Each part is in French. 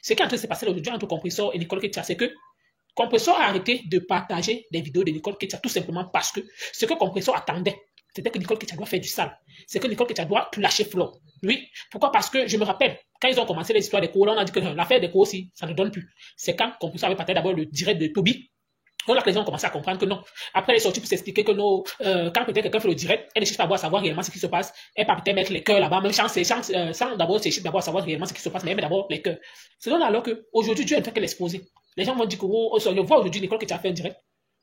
Ce qui est en train de se passer aujourd'hui entre Compressor et Nicole Ketia, c'est que Compressor a arrêté de partager des vidéos de Nicole Ketia tout simplement parce que ce que Compressor attendait, c'était que Nicole Ketia doit faire du sale. C'est que Nicole Ketia doit tout lâcher Flo. Oui. Pourquoi? Parce que je me rappelle, quand ils ont commencé l'histoire des cours, on a dit que l'affaire des cours aussi, ça ne donne plus. C'est quand Compressor avait partagé d'abord le direct de Toby. Donc là, les gens ont commencé à comprendre que non. Après, elle est sortie pour s'expliquer que non, quand peut-être quelqu'un fait le direct, elle ne cherche pas à savoir réellement ce qui se passe. Elle part peut-être mettre les cœurs là-bas, même sans d'abord chercher d'abord à savoir réellement ce qui se passe, mais elle met d'abord les cœurs. C'est donc alors qu'aujourd'hui, Dieu ne fait que l'exposer. Les gens vont dire que, oh, je vois aujourd'hui Nicole que tu as fait un direct.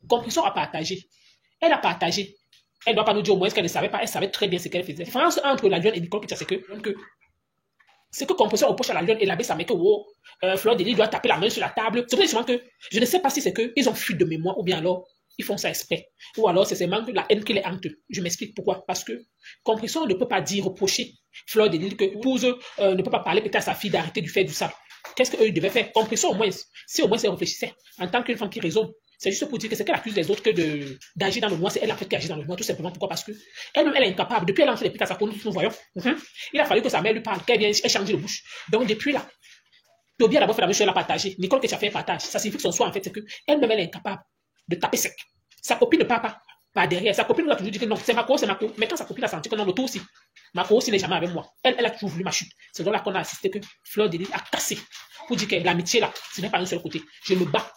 Compressor a partagé. Elle a partagé. Elle ne doit pas nous dire au moins ce qu'elle ne savait pas. Elle savait très bien ce qu'elle faisait. La différence entre la Lyon et Nicole Ketia, c'est que Compressor reproche à la Lyon et l'abbé, ça met que Fleur Delis doit taper la main sur la table. C'est pour que je ne sais pas si c'est qu'ils ont fui de mémoire ou bien alors ils font ça exprès. Ou alors c'est seulement la haine qui les hante. Je m'explique pourquoi. Parce que Compressor ne peut pas dire, reprocher Fleur Delis que l'épouse ne peut pas parler peut-être à sa fille d'arrêter du faire du sale. Qu'est-ce qu'eux devaient faire? Compressor au moins, si au moins elle réfléchissait en tant qu'une femme qui raisonne. C'est juste pour dire que c'est qu'elle accuse les autres que d'agir dans le noir, c'est elle en fait qui agit dans le noir, tout simplement. Pourquoi? Parce que elle-même, elle est incapable. Depuis elle a lancé les pics à sa conduite, nous voyons. Il a fallu que sa mère lui parle, qu'elle vienne, elle change de bouche. Donc depuis là, Toby a d'abord fait la même chose, elle a partagé. Nicole qui a fait un partage. Ça signifie que son choix, en fait, c'est qu'elle-même, elle est incapable de taper sec. Sa copine ne part pas par derrière. Sa copine nous a toujours dit que non, c'est Marco, c'est Marco. Mais quand sa copine a senti que non, l'autre aussi, Marco aussi n'est jamais avec moi. Elle a toujours voulu ma chute. C'est donc là qu'on a assisté que Fleur Delis a cassé pour dire que l'amitié là, ce n'est pas un seul côté. Je me bats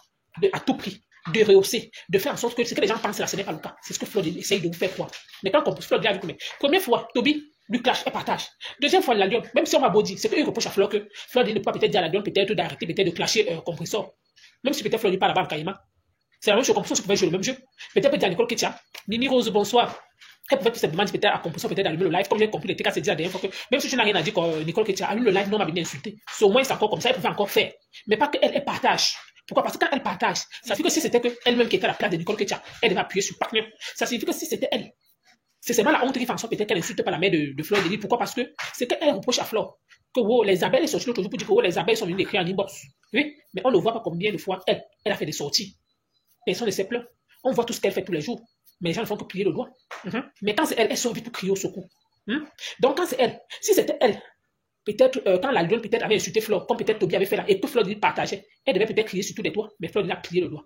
à tout prix de rehausser, de faire en sorte que ce que les gens pensent là, ce n'est pas le cas. C'est ce que Fleur Delis essaye de vous faire croire. Mais quand on peut Fleur Delis a vu que, première fois, Toby lui clash et partage. Deuxième fois, la Lyon, même si on va beau dire, c'est qu'il reproche à Fleur que Fleur Delis ne peut peut-être dire à la Lyon peut-être d'arrêter peut-être de clasher Compressor. Même si peut-être Fleur Delis pas là-bas, Caïma. C'est la même chose, Compressor, c'est pouvait jouer le même jeu. Peut-être dire à Nicole Ketia, Nini Rose, bonsoir. Elle pouvait tout simplement dire peut-être à Compressor, peut-être d'allumer le live, comme j'ai compris, les TK s'est dit la dernière fois que même si tu n'as rien à dire que Nicole Ketia allume le live, non, m'a bien insulté. C'est au moins c'est encore comme ça, elle pouvait encore faire. Mais pas qu'elle partage. Pourquoi? Parce que quand elle partage, ça signifie que si c'était elle-même qui était à la place de Nicole Ketia, elle devait appuyer sur partner. Ça signifie que si c'était elle, c'est seulement la honte qui fait en sorte peut-être qu'elle insulte pas la mère de Fleur Delis. Pourquoi? Parce que c'est qu'elle reproche à Fleur que les abeilles sont toujours pour dire que les abeilles sont venues écrire en inbox. Oui, mais on ne voit pas combien de fois elle a fait des sorties. Personne ne s'est plaint. On voit tout ce qu'elle fait tous les jours. Mais les gens ne font que plier le doigt. Mais quand c'est elle sort vite pour crier au secours. Donc quand c'est elle, si c'était elle, peut-être quand la Lyon peut-être avait insulté Fleur, comme peut-être Toby avait fait là, et que Fleur Delis partageait, elle devait peut-être crier sur tous les toits, mais Fleur Delis a plié le doigt.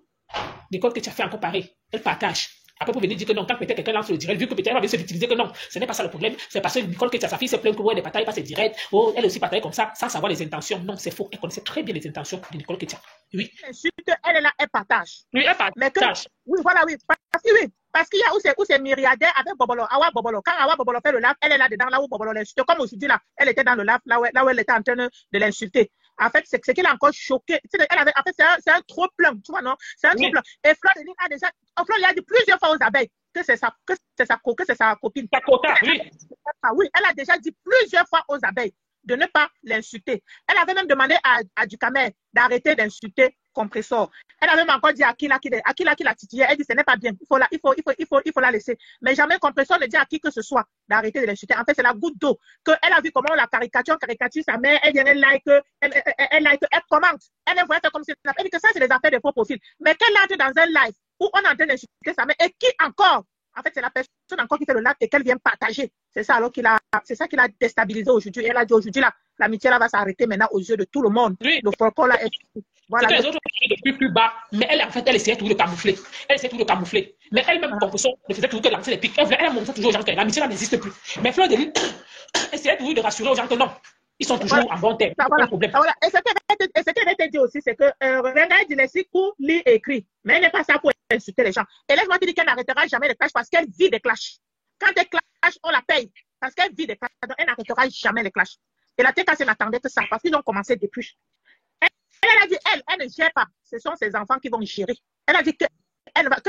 Nicole que tu as fait encore pareil, elle partage. Après, pour venir dire que non, quand peut-être quelqu'un lance le direct, vu que peut-être elle va se victimiser que non, ce n'est pas ça le problème, c'est parce que Nicole que tu as sa fille se plaint que ouais, elle ne partage pas ses directs, oh, elle aussi partage comme ça, sans savoir les intentions. Non, c'est faux. Elle connaissait très bien les intentions de Nicole Ketia. Oui. Elle est là, elle partage. Oui, elle partage. Mais que, oui, voilà, oui. Parce qu'il y a où c'est myriadaire avec Bobolo, Awa Bobolo. Quand Awa Bobolo fait le live, elle est là dedans, là où Bobolo l'insulte. Comme aujourd'hui là, elle était dans le live, là où elle était en train de l'insulter. En fait, c'est qu'elle a encore choqué. En fait, c'est un trop plein, tu vois, non? C'est un trop plein. Et Fleur Delis a déjà, Fleur a dit plusieurs fois aux abeilles que c'est sa copine. Sa quota, oui. Oui, elle a déjà dit plusieurs fois aux abeilles de ne pas l'insulter. Elle avait même demandé à Ducamer d'arrêter d'insulter Compressor. Elle a même encore dit à Akila qui l'a titillé. Elle dit ce n'est pas bien. Il faut la laisser. Mais jamais Compressor ne dit à qui que ce soit d'arrêter de l'insulter. En fait, c'est la goutte d'eau qu'elle a vu comment on la caricature sa mère. Elle vient, elle like, elle commente. Elle voit ça comme si elle dit que ça c'est des affaires de faux profil. Mais qu'elle entre dans un live où on est en train d'insulter sa mère et qui encore. En fait, c'est la personne encore qui fait le live et qu'elle vient partager. C'est ça alors c'est ça qui l'a déstabilisé aujourd'hui. Elle a dit aujourd'hui l'amitié là va s'arrêter maintenant aux yeux de tout le monde. Oui. Le folklore là est. Voilà. C'est que les autres depuis plus bas, mais elle en fait elle essayait toujours de camoufler. Elle essayait toujours de camoufler. Mais elle-même, Compressor, ne faisait toujours que lancer les pics. Elle montrait toujours aux gens que l'amitié là n'existe plus. Mais Fleur Delis essayait toujours de rassurer aux gens que non. Ils sont toujours en bon terme. Voilà. Problème. Voilà. Et ce qu'elle avait dit aussi, c'est que Renga Dynasty lit et écrit. Mais elle n'est pas ça pour insulter les gens. Et laisse-moi te dire qu'elle n'arrêtera jamais les clashs parce qu'elle vit des clashs. Quand elle clash, on la paye. Parce qu'elle vit des clashs. Donc elle n'arrêtera jamais les clashs. Et la TKC n'attendait que ça parce qu'ils ont commencé depuis. Elle a dit, elle ne gère pas. Ce sont ses enfants qui vont gérer. Elle a dit que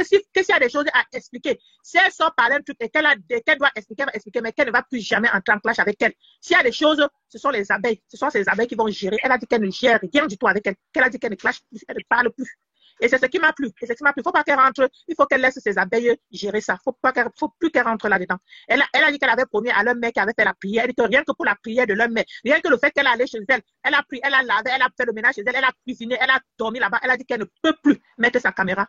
s'il y a des choses à expliquer, si elle sort par un truc et qu'elle doit expliquer, elle va expliquer, mais qu'elle ne va plus jamais entrer en clash avec elle. S'il y a des choses, ce sont les abeilles. Ce sont ces abeilles qui vont gérer. Elle a dit qu'elle ne gère rien du tout avec elle. Qu'elle a dit qu'elle ne clash plus, elle ne parle plus. Et c'est ce qui m'a plu. Il ne faut pas qu'elle rentre. Il faut qu'elle laisse ses abeilles gérer ça. Il ne faut plus qu'elle rentre là-dedans. Elle a dit qu'elle avait promis à leur mère qui avait fait la prière. Elle dit que rien que pour la prière de leur mère, rien que le fait qu'elle allait chez elle, elle a pris, elle a lavé, elle a fait le ménage chez elle, elle a cuisiné, elle a dormi là-bas. Elle a dit qu'elle ne peut plus mettre sa caméra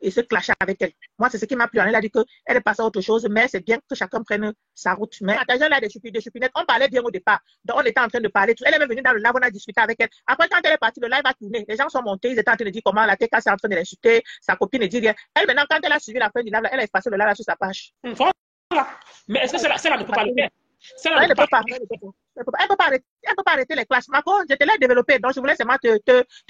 et se clasher avec elle. Moi, c'est ce qui m'a plu. Elle a dit qu'elle est passée à autre chose, mais c'est bien que chacun prenne sa route. Mais partageant là des chupinettes, on parlait bien au départ. Donc, on était en train de parler. Elle est même venue dans le live, on a discuté avec elle. Après, quand elle est partie, le live a tourné. Les gens sont montés, ils étaient en train de dire comment la TK est en train de l'insulter, sa copine ne dit rien. Elle, maintenant, quand elle a suivi la fin du live, elle a effacé le live sur sa page. Voilà. Mais est-ce que celle-là ne peut pas le faire? Elle ne peut pas. Elle peut pas arrêter les classes. Marco, je te l'ai développé, donc je voulais seulement te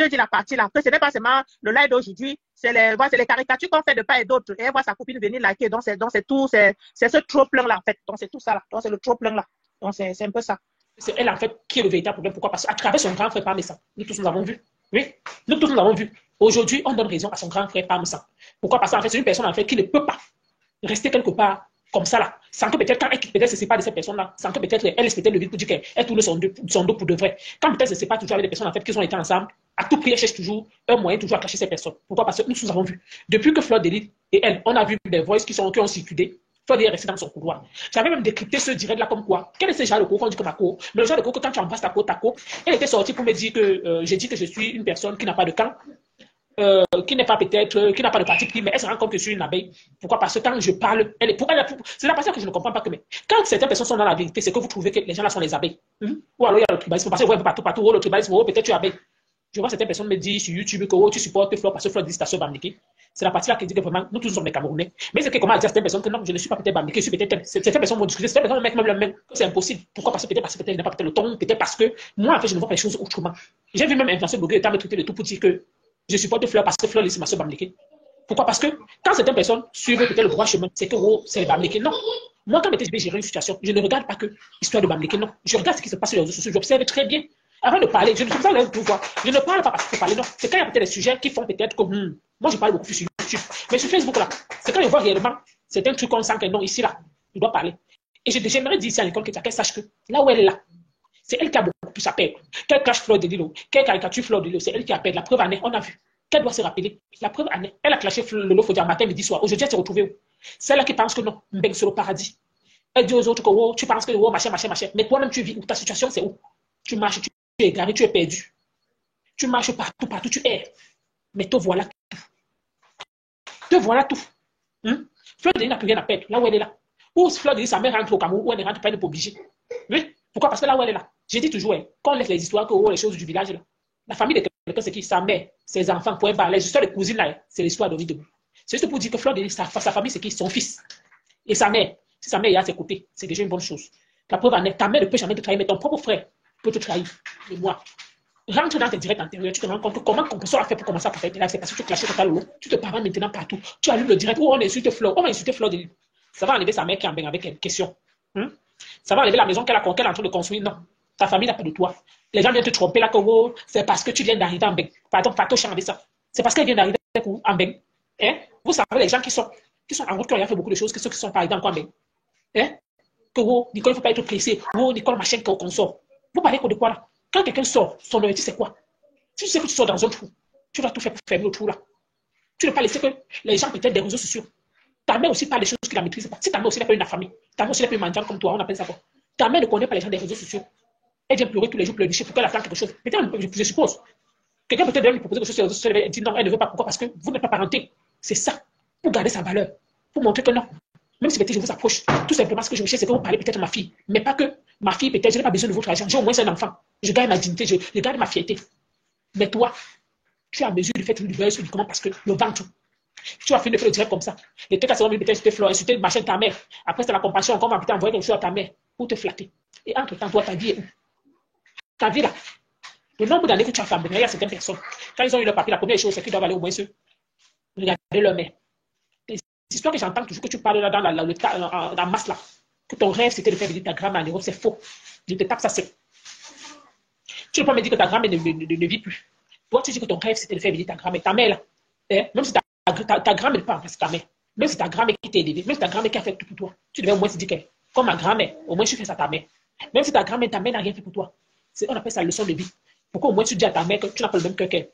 dire la partie là, que ce n'est pas seulement le live d'aujourd'hui, c'est les caricatures qu'on fait de part et d'autre. Et elle voit sa copine venir liker, donc c'est tout, c'est ce trop plein là en fait. Donc c'est tout ça là, donc c'est le trop plein là. Donc c'est un peu ça. C'est elle en fait qui est le véritable problème. Pourquoi? Parce qu'à travers son grand frère Parmesan, nous tous nous avons vu. Oui, nous tous nous avons vu. Aujourd'hui, on donne raison à son grand frère Parmesan. Pourquoi? Parce qu'en fait, c'est une personne en fait qui ne peut pas rester quelque part comme ça là, sans que peut-être quand elle peut-être se sépare de cette personne-là, sans que peut-être elle laisse peut-être le vide pour dire qu'elle tourne son dos pour de vrai. Quand peut-être se sépare toujours avec des personnes en fait qui ont été ensemble, à tout prix elle cherche toujours un moyen toujours à cacher ces personnes. Pourquoi? Parce que nous avons vu, depuis que Fleur d'Élite et elle, on a vu des voices qui ont circulé. Fleur d'Élite est restée dans son couloir. J'avais même décrypté ce direct là comme quoi. Quel est ce genre de cours qu'on dit que ma cour? Mais le genre de cours que quand tu embrasses ta cour, elle était sortie pour me dire que j'ai dit que je suis une personne qui n'a pas de camp. Qui n'est pas peut-être, qui n'a pas de parti pris, mais elle se rend compte que je suis une abeille. Pourquoi? Parce que quand je parle, c'est la personne que je ne comprends pas que, mais quand certaines personnes sont dans la vérité, c'est que vous trouvez que les gens là sont les abeilles. Ou alors il y a le tribalisme, parce que vous voyez partout, le tribalisme, peut-être tu es abeille. Je vois certaines personnes me dire sur YouTube que tu supportes Fleur parce que Fleur dit que c'est Bamliki. C'est la partie là qui dit que vraiment, nous tous sommes des Camerounais. Mais c'est que comment dire à certaines personnes que non, je ne suis pas peut-être Bamliki, je suis peut-être. Certaines personnes vont discuter, certaines personnes vont mettre même c'est impossible. Pourquoi? Parce que peut-être il n'a pas peut-être le ton, peut-être parce que moi, en fait, je ne vois pas les choses autrement. J'ai vu même influencer blogueur étant me traiter de tout pour dire que je supporte Fleur parce que Fleur c'est ma soeur Bamliki. Pourquoi? Parce que quand certaines personnes suivent peut-être le droit chemin, c'est que c'est le Bamliki. Non. Moi, quand je vais gérer une situation, je ne regarde pas que l'histoire de Bamliki. Non. Je regarde ce qui se passe sur les réseaux sociaux. J'observe très bien. Avant de parler, je ne suis pas là pour voir. Je ne parle pas parce qu'il faut parler. Non. C'est quand il y a peut-être des sujets qui font peut-être que moi, je parle beaucoup sur YouTube. Mais sur Facebook, là, c'est quand je vois réellement certains trucs qu'on sent que non, ici, là, je dois parler. Et j'aimerais dire ici à l'école qu'elle sache que là où elle est là, c'est elle qui a beaucoup plus à perdre. Quelle clash Fleur de Lilo, quelle caricature Fleur de Lilo, c'est elle qui a perdu. La preuve en est, on a vu. Qu'elle doit se rappeler. La preuve en est, elle a clashé Lolo, faut dire matin, midi, soir. Aujourd'hui, elle s'est retrouvée où? Celle-là qui pense que non, Mbeng sur le paradis. Elle dit aux autres que oh, tu penses que oh, machin. Mais toi-même, tu vis où? Ta situation, c'est où? Tu marches, tu es égaré, tu es perdu. Tu marches partout, tu es. Mais te voilà tout. Te voilà tout. Fleur de Lys n'a plus rien à perdre. Là où elle est là. Ou Fleur de Lys, sa mère rentre au Cameroun, où elle ne rentre pas, elle n'est pas obligée. Oui. Pourquoi? Parce que là où elle est là, j'ai dit toujours, quand on laisse les histoires, que les choses du village, là, la famille de quelqu'un, c'est qui? Sa mère, ses enfants, point barre. Les histoires de cousines, là, c'est l'histoire de vie de vous. C'est juste pour dire que Fleur de Lys, sa famille, c'est qui? Son fils. Et sa mère. Si sa mère est à ses côtés, c'est déjà une bonne chose. La preuve en est, ta mère ne peut jamais te trahir, mais ton propre frère peut te trahir. Et moi, rentre dans tes directs antérieurs, tu te rends compte que comment Compresso a fait pour commencer à faire tes lives, c'est parce que tu clashes Tata Lolo, tu te parles maintenant partout. Tu allumes le direct, où on insulte Fleur, on va insulter Fleur de Lys. Ça va enlever sa mère qui est en bain avec elle. Question. Ça va enlever la maison qu'elle est en train de construire. Non. Ta famille n'a pas de toi. Les gens viennent te tromper là que oh, c'est parce que tu viens d'arriver en bain. Pardon, pas changer ça. C'est parce qu'elle vient d'arriver en bain. Vous savez, les gens qui sont en route, qui ont fait beaucoup de choses, que ceux qui sont pas arrivés en bain. Que oh, Nicole, il ne faut pas être pressé. Oh, Nicole, machin, qu'on sort. Vous parlez de quoi là? Quand quelqu'un sort, son objectif, c'est quoi? Si tu sais que tu sors dans un trou, tu vas tout faire pour fermer le trou là. Tu ne peux pas laisser que les gens, peut-être des réseaux sociaux, ta mère aussi parle des choses qu'il ne maîtrise pas. Si ta mère aussi n'est pas une famille, ta mère aussi n'est pas une mendiante comme toi, on appelle ça quoi? Ta mère ne connaît pas les gens des réseaux sociaux. Elle vient pleurer tous les jours, pleurnicher pour qu'elle apprenne quelque chose. Peut-être, je suppose. Quelqu'un peut-être lui proposer quelque chose sur les réseaux sociaux, elle dit non, elle ne veut pas. Pourquoi? Parce que vous n'êtes pas parenté. C'est ça. Pour garder sa valeur. Pour montrer que non. Même si peut-être je vous approche, tout simplement ce que je recherche, c'est que vous parlez peut-être à ma fille. Mais pas que ma fille, peut-être, je n'ai pas besoin de votre argent. J'ai au moins un enfant. Je gagne ma dignité, je garde ma fierté. Mais toi, tu es à mesure de faire du buzz uniquement parce que le ventre. Tu vas finir de faire le direct comme ça. Les trucs à ce moment, peut-être insulter Fleur, insulter machin ta mère. Après, c'est la compassion, comment peut-être envoyer quelque chose à ta mère pour te flatter. Et entre-temps, toi, ta vie est où? Ta vie là. Le nombre d'années que tu as fait, il y a certaines personnes. Quand ils ont eu leur papier, la première chose, c'est qu'ils doivent aller au moins se regarder leur mère. Les histoires que j'entends toujours que tu parles là dans la masse là, que ton rêve c'était de faire venir ta grand-mère en Europe, c'est faux. Je te tape ça, c'est. Tu ne peux pas me dire que ta grand-mère ne vit plus. Toi, tu dis que ton rêve c'était de faire venir ta grand-mère. Ta mère là, même si ta grand-mère n'est pas en face, ta mère. Même si ta grand-mère qui t'a élevé, même si ta grand-mère qui a fait tout pour toi, tu devais au moins se dire que, comme ma grand-mère, au moins tu fais ça à ta mère. Même si ta grand-mère, ta mère n'a rien fait pour toi. On appelle ça leçon de vie. Pourquoi au moins tu dis à ta mère que tu n'as pas le même cœur qu'elle?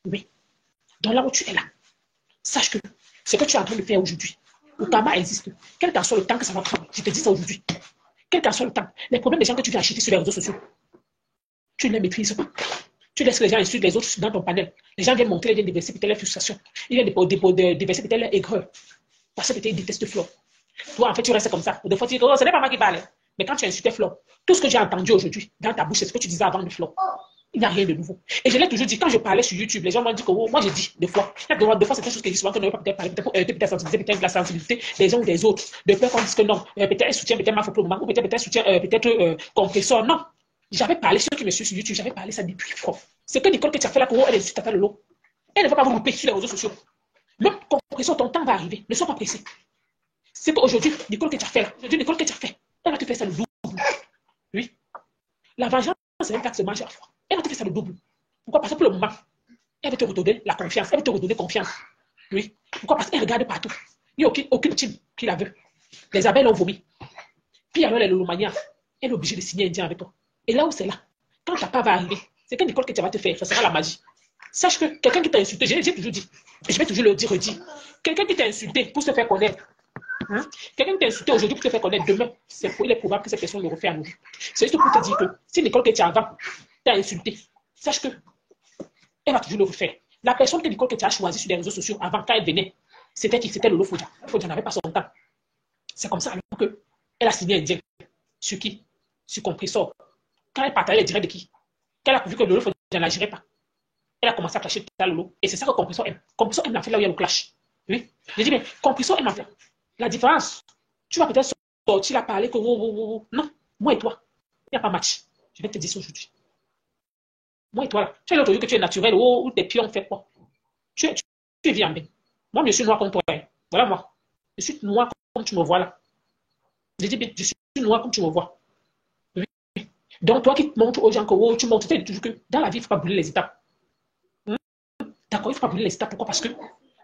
Oui. Donc là où tu es là, sache que ce que tu es en train de faire aujourd'hui, le karma existe. Quel qu'en soit le temps que ça va prendre, je te dis ça aujourd'hui. Quel qu'en soit le temps, les problèmes des gens que tu viens acheter sur les réseaux sociaux, tu ne les maîtrises pas. Tu laisses les gens insulter les autres dans ton panel. Les gens viennent montrer, ils viennent déverser peut-être leur frustration. Ils viennent déverser peut-être leur aigreur. Parce que peut-être ils détestent Flo. Toi, en fait, tu restes comme ça. Des fois, tu dis, oh, ce n'est pas moi qui parle. Mais quand tu insultais Flo, tout ce que j'ai entendu aujourd'hui dans ta bouche, c'est ce que tu disais avant de Flo. Il n'y a rien de nouveau. Et je l'ai toujours dit, quand je parlais sur YouTube, les gens m'ont dit que oh, moi j'ai dit des fois, des fois c'est quelque chose qui dit souvent qu'on n'aurait pas peut-être parlé, peut-être sensibiliser peut-être la sensibilité des uns ou des autres, de peur qu'on dise que non, peut-être un soutien, peut-être ma photo, ou peut-être un soutien, peut-être compresseur. Non, j'avais parlé, ceux qui me suivent sur YouTube, j'avais parlé ça depuis fort. C'est que Nicole que tu as fait là, elle est sur Tata Lolo. Elle ne va pas vous louper sur les réseaux sociaux. Même compresseur, ton temps va arriver. Ne sois pas pressé. C'est qu'aujourd'hui, Nicole que tu as fait là, aujourd'hui, Nicole que tu as fait, elle va te faire ça le double. Oui. La vengeance, c'est même pas que se mange à la fois. Elle va te faire ça le double. Pourquoi? Parce que pour le moment, elle veut te redonner la confiance. Elle veut te redonner confiance. Oui. Pourquoi? Parce qu'elle regarde partout. Il n'y a aucune team qui la veut. Les abeilles ont vomi. Puis alors, les Lolomania, elle est obligée de signer indien avec toi. Et là où c'est là, quand ta part va arriver, c'est que Nicole que tu vas te faire, ça sera la magie. Sache que quelqu'un qui t'a insulté, j'ai toujours dit, et je vais toujours le dire, redire, quelqu'un qui t'a insulté pour se faire connaître, quelqu'un qui t'a insulté aujourd'hui pour te faire connaître, demain, il est probable que cette personne le refait à nouveau. C'est juste pour te dire que si Nicole que tu as avant t'a insulté, sache que elle va toujours le refaire. La personne que Nicole que tu as choisie sur les réseaux sociaux avant, quand elle venait, c'était qui? C'était Lolo Fodja. Fodja n'avait pas son temps. C'est comme ça alors qu'elle a signé indien. Sur qui? Sur Compressor. Quand elle partageait les directs de qui? Quand elle a vu que Lolo Fodja n'agirait pas, elle a commencé à clasher tout à Lolo. Et c'est ça que Compressor aime. Compressor aime la fait là où il y a le clash. Oui. Je dis, mais Compressor aime la fait. La différence, tu vas peut-être sortir la parler que non, moi et toi, il n'y a pas match. Je vais te dire ça aujourd'hui. Moi et toi, là, tu as l'autre que tu es naturel, ou tes pieds ont fait quoi? Tu es bien. Moi, je suis noir comme toi. Voilà moi. Je suis noir comme tu me vois là. Je dis bien, je suis noir comme tu me vois. Oui. Donc, toi qui montres aux gens que oh, tu montres toujours que dans la vie, il ne faut pas brûler les étapes. D'accord, il ne faut pas brûler les étapes. Pourquoi? Parce que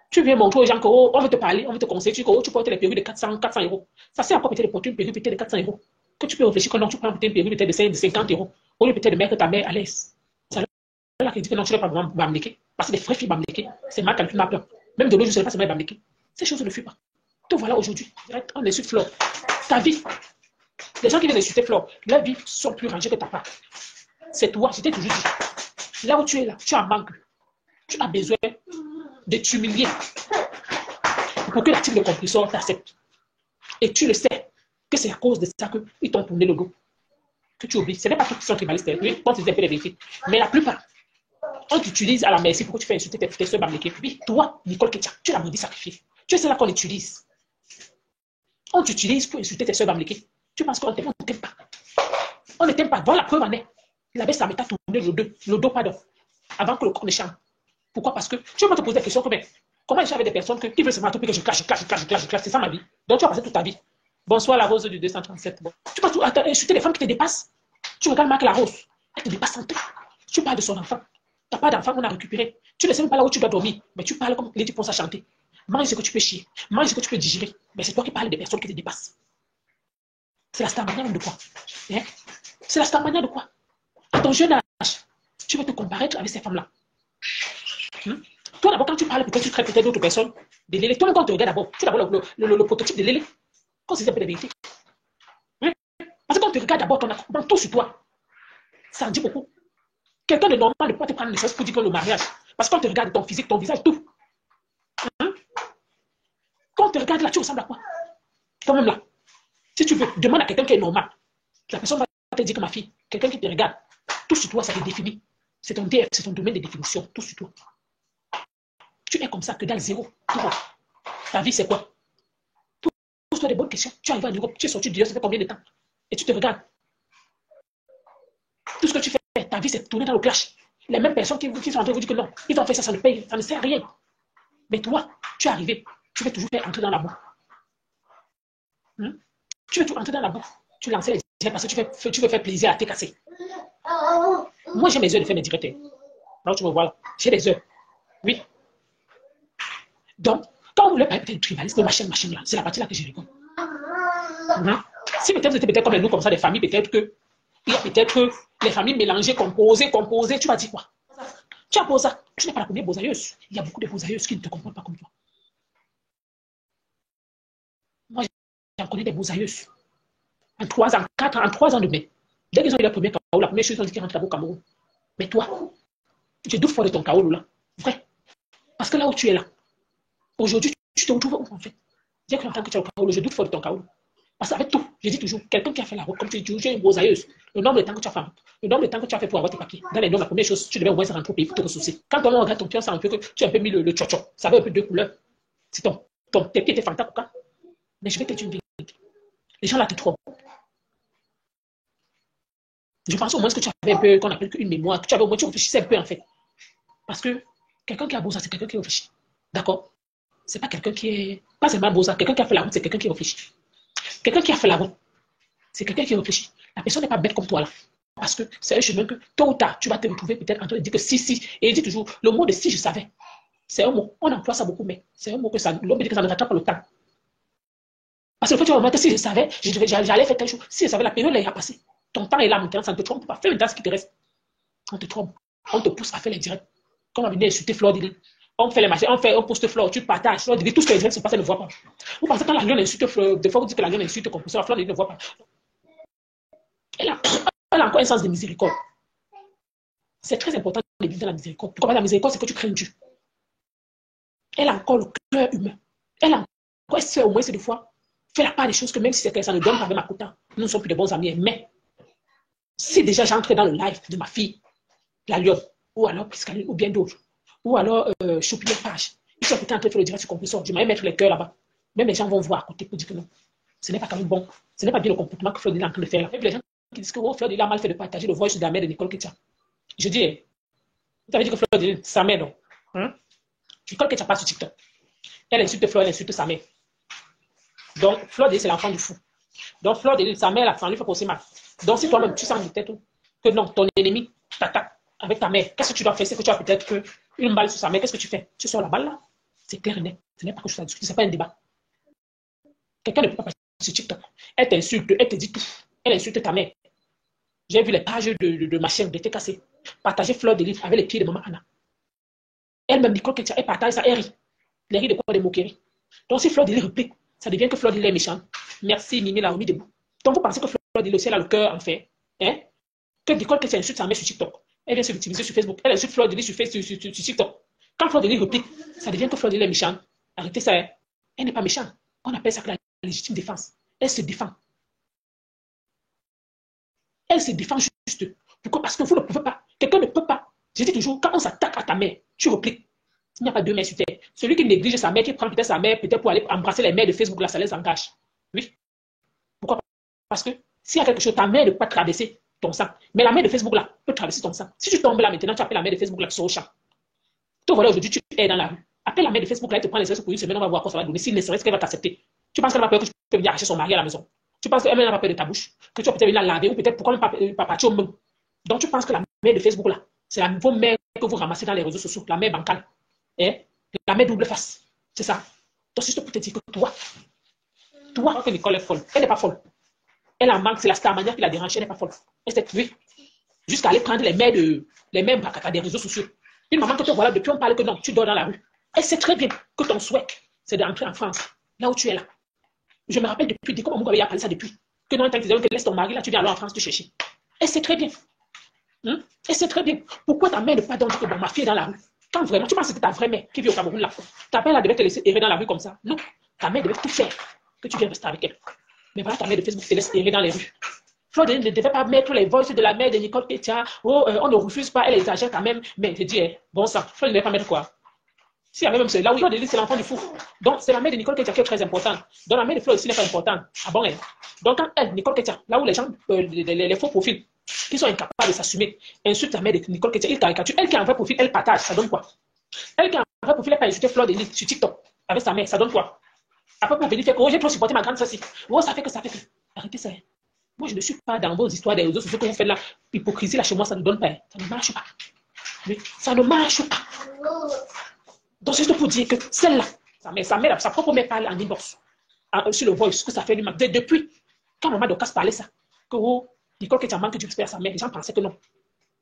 tu viens montrer aux gens que oh, on veut te parler, on veut te conseiller, tu portes les perruques de 400 euros. Ça sert à quoi peut-être de porter une perruque peut-être de 400 euros? Que tu peux réfléchir que non, tu prends peut-être une perruque peut-être de 50 euros. Au lieu peut-être de mettre ta mère à l'aise. C'est là qui dit que non, tu ne vas pas vraiment bamléquer. Parce que les vraies filles bamléquées, c'est mal calculé, ma peur. Même de l'eau, je ne sais pas si c'est bamléqué. Ces choses ne fuient pas. Te voilà aujourd'hui. On insulte Flore. Ta vie. Les gens qui viennent insulter Flore, leurs vies sont plus rangées que ta part. C'est toi, je t'ai toujours dit. Là où tu es là, tu en manques. Tu as besoin de t'humilier pour que la team de compresseur t'accepte. Et tu le sais que c'est à cause de ça qu'ils t'ont tourné le dos. Que tu oublies. Ce n'est pas tous qui sont tribalistes. Oui, quand tu dis un peu les vérités. Mais la plupart, on t'utilise à la merci pour que tu fasses insulter tes soeurs bamléquées. Oui, toi, Nicole Ketia, tu es la maudite sacrifiée. Tu es celle-là qu'on utilise. On t'utilise pour insulter tes soeurs bamléquées. Tu penses qu'on ne t'aime pas. On ne t'aime pas. Voilà la preuve en est. La baisse, ça m'est tourné le dos, pardon, avant que le corps ne chante. Pourquoi? Parce que tu vas te poser des questions comme comment j'avais des personnes qui veulent se mettre que je clash. C'est ça ma vie. Donc tu vas passer toute ta vie. Bonsoir la rose du 237. Bon. Tu vas insulter les femmes qui te dépassent. Tu regardes Marc la rose. Elle te dépasse en tout. Tu parles de son enfant. Tu n'as pas d'enfant qu'on a récupéré. Tu ne sais même pas là où tu dois dormir. Mais tu parles comme les types pensent à chanter. Mange ce que tu peux chier. Mange ce que tu peux digérer. Mais c'est toi qui parles des personnes qui te dépassent. C'est la starmania de quoi? C'est la starmania de quoi? À ton jeune âge, tu vas te comparer avec ces femmes-là. Toi d'abord, quand tu parles, peut-être tu traites peut-être d'autres personnes, de Lélé. Toi, quand tu regardes d'abord, tu es d'abord le prototype de Lélé. Quand c'est un peu de vérité. Parce que quand tu regardes d'abord ton accompagnement, tout sur toi, ça en dit beaucoup. Quelqu'un de normal ne peut pas te prendre une chose pour dire que le mariage. Parce que quand tu regardes ton physique, ton visage, tout. Quand tu regardes là, tu ressembles à quoi? Quand même là. Si tu veux, demande à quelqu'un qui est normal. La personne va te dire que ma fille, quelqu'un qui te regarde, tout sur toi, ça te définit. C'est ton DF, c'est ton domaine de définition, tout sur toi. Tu es comme ça, que dans le zéro. Ta vie, c'est quoi? Pose-toi des bonnes questions. Tu arrives en Europe, tu es sorti dehors, ça fait combien de temps? Et tu te regardes. Tout ce que tu fais, ta vie, c'est tourner dans le clash. Les mêmes personnes qui sont en train de vous dire que non, ils vont faire ça, ça ne paye, ça ne sert à rien. Mais toi, tu es arrivé, tu veux toujours faire entrer dans la boue. Tu veux toujours entrer dans la boue. Tu lances les directs parce que tu veux faire plaisir à tes cassés. Moi, j'ai mes heures de faire mes directs. Là, tu me vois là. J'ai des heures. Oui. Donc, quand vous voulez parler peut-être de tribalisme, machin là, c'est la partie là que je rigole. Si peut-être vous êtes peut-être comme nous, comme ça, des familles, peut-être que il y a peut-être les familles mélangées, composées, tu vas dire quoi? Tu as Boza, tu n'es pas la première bosailleuse. Il y a beaucoup de bosailleuses qui ne te comprennent pas comme toi. Moi, j'en connais des bosailleuses. En 3 ans, 4 ans, en 3 ans de mai. Dès qu'ils ont eu la première chose, ils ont dit qu'ils rentrent au Cameroun. Mais toi, Je doute fort de ton chaos, là. Vrai. Parce que là où tu es là, aujourd'hui, tu te retrouves où, en fait? Dès que l'entends que tu es au chaos, je doute fort de ton chaos. Parce qu'avec tout, je dis toujours, quelqu'un qui a fait la route, comme tu dis toujours, tu es une brosailleuse. Le nombre de temps que tu as fait, le nombre de temps que tu as fait pour avoir tes papiers. Dans les normes, la première chose, tu devais au moins rentrer au pays pour te ressourcer. Quand on regarde ton pied, on sent un peu que tu as un peu mis le tchotcho. Ça avait un peu deux couleurs. C'est tes pieds étaient fantasmes, quoi. Mais je vais te dire une vérité. Les gens là te trompent. Je pense au moins que tu avais un peu, qu'on appelle une mémoire, que tu avais au moins, tu réfléchissais un peu, en fait. Parce que quelqu'un qui a beau ça, c'est quelqu'un qui réfléchit. D'accord? C'est pas quelqu'un qui est. Pas seulement beau ça. Quelqu'un qui a fait la route, c'est quelqu'un qui réfléchit. Quelqu'un qui a fait la route, c'est quelqu'un qui réfléchit. La personne n'est pas bête comme toi là. Parce que c'est un chemin que tôt ou tard, tu vas te retrouver peut-être en train de dire que si, si. Et il dit toujours, le mot de si je savais. C'est un mot. On emploie ça beaucoup, mais c'est un mot que ça. L'homme dit que ça ne rattrape pas le temps. Parce que le fait tu vas remarquer, si je savais, j'allais faire quelque chose. Si je savais, la période là, il a passé. Ton temps est là maintenant, ça ne te trompe pas. Fais maintenant ce qui te reste. On te trompe. On te pousse à faire les directs. Quand on va venir insulter Flore Deli, on fait les machins, on poste Flore, tu partages, Flore Deli, tout ce que les directs se passe, elle ne voit pas. Vous pensez que quand la lionne insulte Flore, des fois vous dites que la lionne insulte comme ça, Flore Deli ne voit pas. Elle a encore un sens de miséricorde. C'est très important de vivre dans la miséricorde. Pourquoi la miséricorde, c'est que tu crains Dieu. Elle a encore le cœur humain. Elle a encore, elle sait au moins cette fois, fait la part des choses que même si c'est que ça ne donne pas avec ma quota, nous ne sommes plus de bons amis. Mais si déjà j'entre dans le live de ma fille, la lionne, ou alors Priscaline, ou bien d'autres, ou alors Choupiner Page, ils sont peut-être en train de faire le direct sur compresseur, je vais mettre les cœurs là-bas. Même les gens vont voir à côté pour dire que non, ce n'est pas quand même bon, ce n'est pas bien le comportement que Fleur est en train de faire. Et puis les gens qui disent que oh, Fleur a mal fait de partager le voice de la mère de Nicole Ketia. Je dis, vous avez dit que Fleur sa mère, non? Nicole Ketia passe sur TikTok. Elle insulte Fleur, elle insulte sa mère. Donc, Fleur c'est l'enfant du fou. Donc, Fleur sa mère, là, ça lui fait aussi mal. Donc, si toi-même, tu sens peut-être que non, ton ennemi t'attaque avec ta mère, qu'est-ce que tu dois faire? C'est que tu as peut-être une balle sur sa mère, qu'est-ce que tu fais? Tu sors la balle là? C'est clair et net. Ce n'est pas que je discute, ce n'est pas un débat. Quelqu'un ne peut pas passer sur TikTok. Elle t'insulte, elle te dit tout. Elle insulte ta mère. J'ai vu les pages de ma chaîne, de TKC, partager Fleur de livre avec les pieds de maman Anna. Elle-même, Nicole Ketia, elle partage ça, elle rit. Elle rit de quoi? Des moqueries. Donc, si Fleur de livre réplique, ça devient que Fleur de livre est méchant. Merci, Mimi, la remis debout. Donc, vous pensez que Fleur de livre, elle a le cœur en fait. Hein? Que Nicole Ketia insulte sa mère sur TikTok. Elle vient se victimiser sur Facebook. Elle insulte Fleur de livre sur TikTok. Quand Fleur de livre réplique, ça devient que Fleur de livre est méchant. Arrêtez ça. Hein? Elle n'est pas méchante. On appelle ça que la légitime défense. Elle se défend. Elle se défend juste. Pourquoi? Parce que vous ne pouvez pas. Quelqu'un ne peut pas. Je dis toujours, quand on s'attaque à ta mère, tu repliques. Il n'y a pas deux mères sur terre. Celui qui néglige sa mère, qui prend peut-être sa mère, peut-être pour aller embrasser les mères de Facebook, là, ça les engage. Oui. Pourquoi? Parce que s'il y a quelque chose, ta mère ne peut pas traverser ton sang. Mais la mère de Facebook, là, peut traverser ton sang. Si tu tombes là maintenant, tu appelles la mère de Facebook, là, tu sors au champ. Toi, voilà, aujourd'hui, tu es dans la rue. Appelle la mère de Facebook, là, elle te prend les ressources pour une semaine, on va voir quoi ça va donner. S'il ne serait-ce qu'elle va t'accepter. Tu penses qu'elle va peur que tu peux venir acheter son mari à la maison. Tu penses qu'elle n'a pas peur de ta bouche. Que tu vas peut-être venir la laver ou peut-être pourquoi même pas partir au même. Donc, tu penses que la mère de Facebook, là, c'est la nouveau mère que vous ramassez dans les réseaux sociaux, la mère bancale. Et la mère double face. C'est ça. Donc, c'est juste pour te dire que toi, que Nicole est folle. Elle n'est pas folle. Elle en manque, c'est la star manière qui la dérange, elle n'est pas folle. Elle s'est oui. Jusqu'à aller prendre les mères bacata des réseaux sociaux. Une maman que tu vois là, depuis on parle que non, tu dors dans la rue. Elle sait très bien que ton souhait, c'est d'entrer en France, là où tu es là. Je me rappelle depuis, comment Mugabe a parlé ça depuis. Que non, tant qu'ils que laisse ton mari là, tu viens alors en France te chercher. Elle sait très bien. Elle sait très bien. Pourquoi ta mère ne pas dire que bon, ma fille est dans la rue? Quand vraiment, tu penses que c'est ta vraie mère qui vit au Cameroun là. Ta mère là devait te laisser errer dans la rue comme ça. Non, ta mère devait tout faire que tu viennes rester avec elle. Mais voilà, ta mère de Facebook te laisse errer dans les rues. Fleur ne devait pas mettre les voices de la mère de Nicole Ketia. Oh, on ne refuse pas, elle exagère quand même. Mais je dis, bon sang, Fleur ne devait pas mettre quoi? Si, même c'est là où c'est l'enfant du fou. Donc, c'est la mère de Nicole Ketia qui est très importante. Donc, la mère de Fleur aussi n'est pas importante. Ah bon, elle. Donc, quand elle, Nicole Ketia, là où les gens, les faux profils, qui sont incapables de s'assumer, insultent la mère de Nicole Ketia, ils caricaturent. Elle qui a un vrai profil, elle partage, ça donne quoi? Elle qui a un vrai profil, elle peut insulter Fleur de sur TikTok avec sa mère, ça donne quoi? Après, pour venir faire que, oh, j'ai trop supporté ma grande sœur. Oh, ça fait que. Arrêtez ça. Moi, je ne suis pas dans vos histoires des réseaux sociaux que vous faites là. Hypocrisie, là, chez moi, ça ne donne pas. Ça ne marche pas. Mais ça ne marche pas. Donc, c'est juste pour dire que celle-là, sa propre mère parle en inbox, sur le voice, que ça fait lui mal. Depuis, quand maman Docas parlait ça, que oh, Nicole Ketia manque du respect à sa mère, les gens pensaient que non.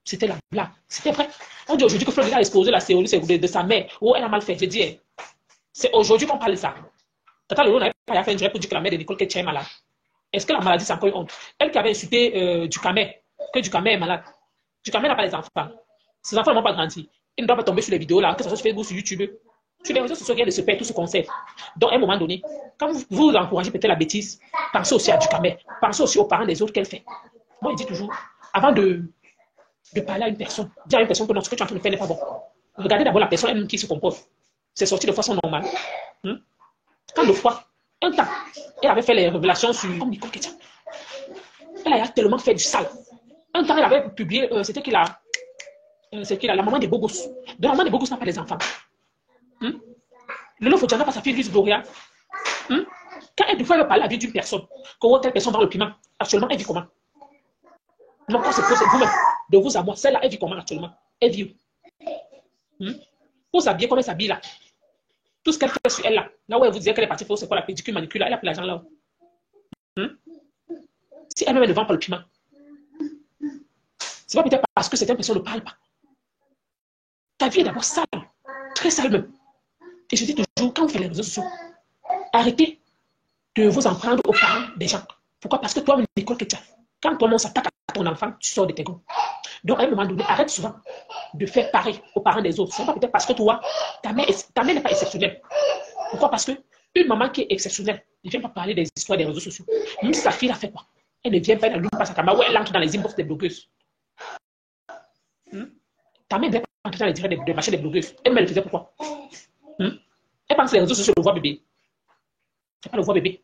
C'était la blague. C'était vrai. On dit aujourd'hui que Fleur a exposé la théorie de sa mère. Oh, elle a mal fait. Je dis, c'est aujourd'hui qu'on parle de ça. Tata Lolo n'avait pas fait un direct pour dire que la mère de Nicole Ketia est malade. Est-ce que la maladie, c'est encore une honte? Elle qui avait insulté Ducamé, que Ducamé est malade. Ducamé n'a pas les enfants. Ces enfants ne vont pas grandir. Ils ne doivent pas tomber sur les vidéos là, que ce soit sur Facebook, sur YouTube. Sur les réseaux sociaux, rien ne se perd, tout se conserve. Donc, à un moment donné, quand vous encouragez peut-être la bêtise, pensez aussi à du camel. Pensez aussi aux parents des autres qu'elle fait. Moi, je dis toujours, avant de parler à une personne, dire à une personne que non, ce que tu es en train de faire n'est pas bon. Regardez d'abord la personne elle-même qui se comporte. C'est sorti de façon normale. Quand le fois, un temps, elle avait fait les révélations sur Nicole Ketia. Elle a tellement fait du sale. Un temps, elle avait publié, c'était qu'il a, la maman des Bogos. Donc, la maman des Bogos n'a pas les enfants. Lolo Fodjana pas sa fille Luce Gloria. Quand elle devrait parler à la vie d'une personne, comment telle personne vend le piment, actuellement, elle vit comment? Non, quand c'est vous-même, de vous à moi, celle-là, elle vit comment actuellement? Elle vit où? Pour s'habiller comme elle s'habille là. Tout ce qu'elle fait sur elle là, là où elle vous disait qu'elle est partie faire, c'est quoi la pédicure, manicure là, elle a pris l'argent là. Si elle-même ne vend pas le piment, c'est pas peut-être parce que certaines personnes ne parlent pas. Ta vie est d'abord sale, très sale même. Et je dis toujours, quand vous faites les réseaux sociaux, arrêtez de vous en prendre aux parents des gens. Pourquoi? Parce que toi, Nicole Ketia, quand toi, on s'attaque à ton enfant, tu sors de tes gonds. Donc, à un moment donné, arrête souvent de faire pareil aux parents des autres. Ce n'est pas peut-être parce que toi, ta mère n'est pas exceptionnelle. Pourquoi? Parce qu'une maman qui est exceptionnelle ne vient pas parler des histoires des réseaux sociaux. Même si sa fille a fait quoi? Elle ne vient pas, elle n'allume pas sa caméra ou elle entre dans les inbox des blogueuses. Ta mère ne vient pas entrer dans les directs des machins des blogueuses. Elle le faisait pourquoi? Elle pense que les réseaux sociaux le voient bébé. C'est pas le voix bébé.